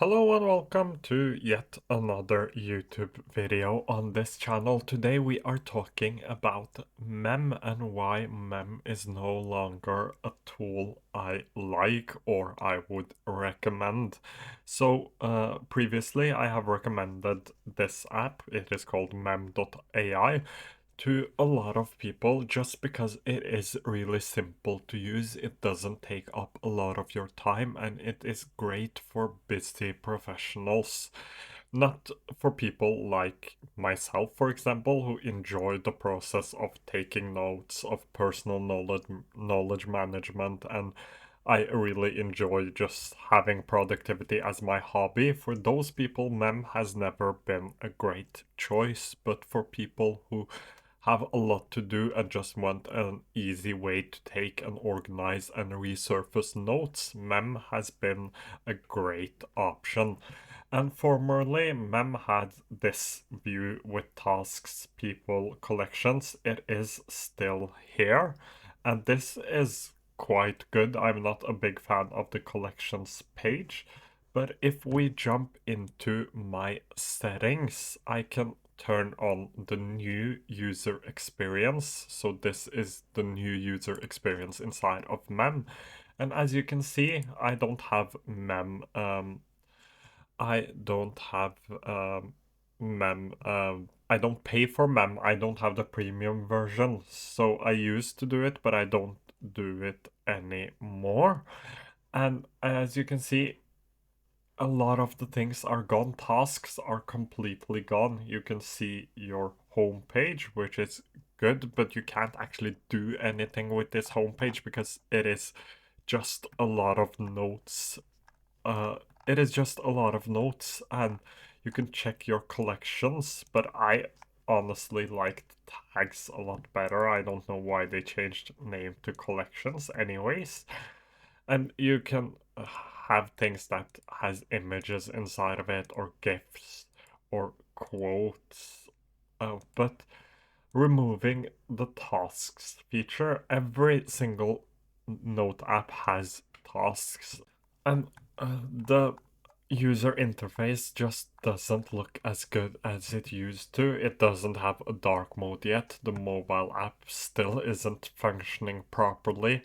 Hello and welcome to yet another YouTube video on this channel. Today we are talking about Mem and why Mem is no longer a tool I like or I would recommend. So previously I have recommended this app. It is called Mem.ai to a lot of people just because it is really simple to use. It doesn't take up a lot of your time and it is great for busy professionals. Not for people like myself, for example, who enjoy the process of taking notes, of personal knowledge management, and I really enjoy just having productivity as my hobby. For those people, Mem has never been a great choice, but for people who have a lot to do and just want an easy way to take and organize and resurface notes, Mem has been a great option. And formerly, Mem had this view with tasks, people, collections. It is still here, and this is quite good. I'm not a big fan of the collections page, but if we jump into my settings, I can turn on the new user experience. So this is the new user experience inside of Mem. And as you can see, I don't have Mem. I don't have Mem. I don't pay for Mem. I don't have the premium version. So I used to do it, but I don't do it anymore. And as you can see, a lot of the things are gone. Tasks are completely gone. You can see your homepage, which is good, but you can't actually do anything with this homepage because it is just a lot of notes. Uh, it is just a lot of notes, and you can check your collections, but I honestly like tags a lot better. I don't know why they changed name to collections anyways. And you can have things that has images inside of it or gifs or quotes. But removing the tasks feature, every single note app has tasks. And the user interface just doesn't look as good as it used to. It doesn't have a dark mode yet. The mobile app still isn't functioning properly.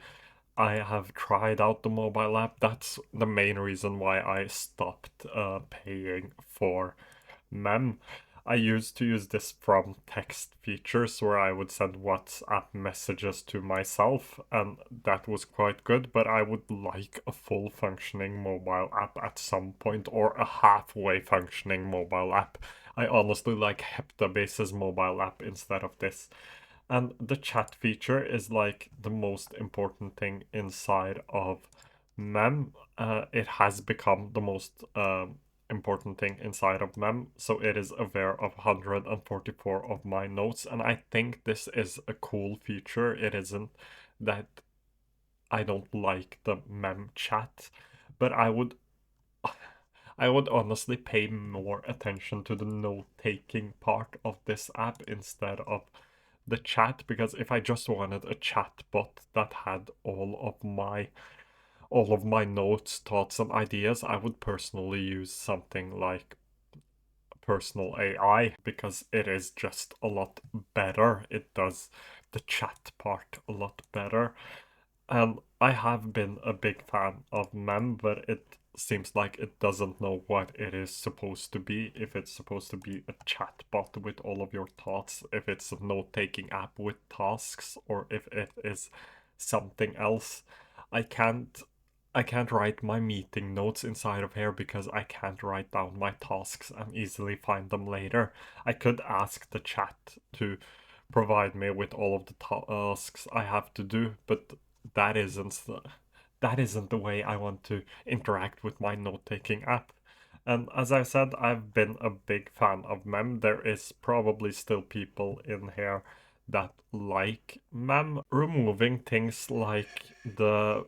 I have tried out the mobile app. That's the main reason why I stopped paying for Mem. I used to use this from text features where I would send WhatsApp messages to myself, and that was quite good, but I would like a full functioning mobile app at some point, or a halfway functioning mobile app. I honestly like Heptabase's mobile app instead of this. And the chat feature is like the most important thing inside of Mem. It has become the most important thing inside of Mem, so it is aware of 144 of my notes, and I think this is a cool feature. It isn't that I don't like the Mem chat, but I would honestly pay more attention to the note-taking part of this app instead of the chat, because if I just wanted a chat bot that had all of my notes, thoughts, and ideas, I would personally use something like Personal AI because it is just a lot better. It does the chat part a lot better. And I have been a big fan of Mem, but it seems like it doesn't know what it is supposed to be. If it's supposed to be a chatbot with all of your thoughts, if it's a note-taking app with tasks, or if it is something else. I can't I can't write my meeting notes inside of here because I can't write down my tasks and easily find them later. I could ask the chat to provide me with all of the tasks I have to do, but that isn't that isn't the way I want to interact with my note-taking app. And as I said, I've been a big fan of Mem. There is probably still people in here that like Mem. Removing things like the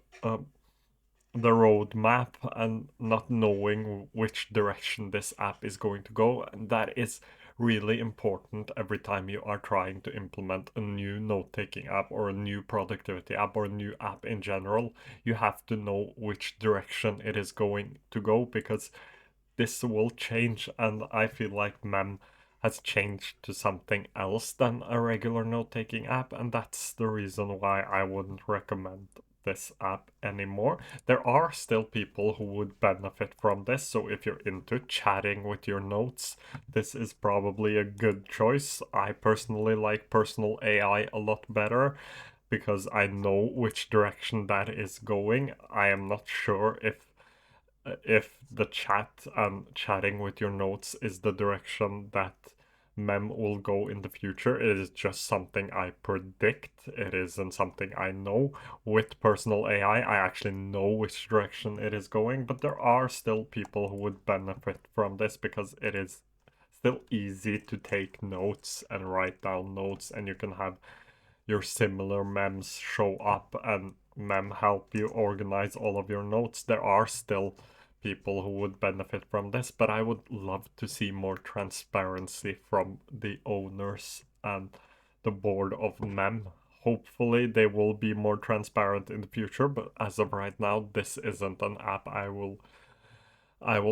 roadmap and not knowing which direction this app is going to go. And that is really important every time you are trying to implement a new note-taking app or a new productivity app or a new app in general. You have to know which direction it is going to go, because this will change, and I feel like Mem has changed to something else than a regular note-taking app, and that's the reason why I wouldn't recommend this app anymore. There are still people who would benefit from this, so if you're into chatting with your notes, this is probably a good choice. I personally like personal AI a lot better because I know which direction that is going. I am not sure if the chat and chatting with your notes is the direction that Mem will go in the future. It is just something I predict. It isn't something I know. With personal AI, I actually know which direction it is going, but there are still people who would benefit from this because it is still easy to take notes and write down notes, and you can have your similar mems show up and mem help you organize all of your notes. There are still people who would benefit from this, but I would love to see more transparency from the owners and the board of Mem. Hopefully, they will be more transparent in the future, but as of right now, this isn't an app I will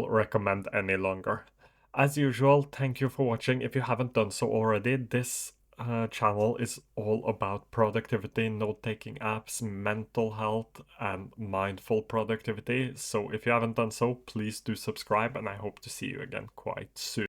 recommend any longer. As usual, thank you for watching. If you haven't done so already, this channel is all about productivity, note-taking apps, mental health, and mindful productivity. So if you haven't done so, please do subscribe, and I hope to see you again quite soon.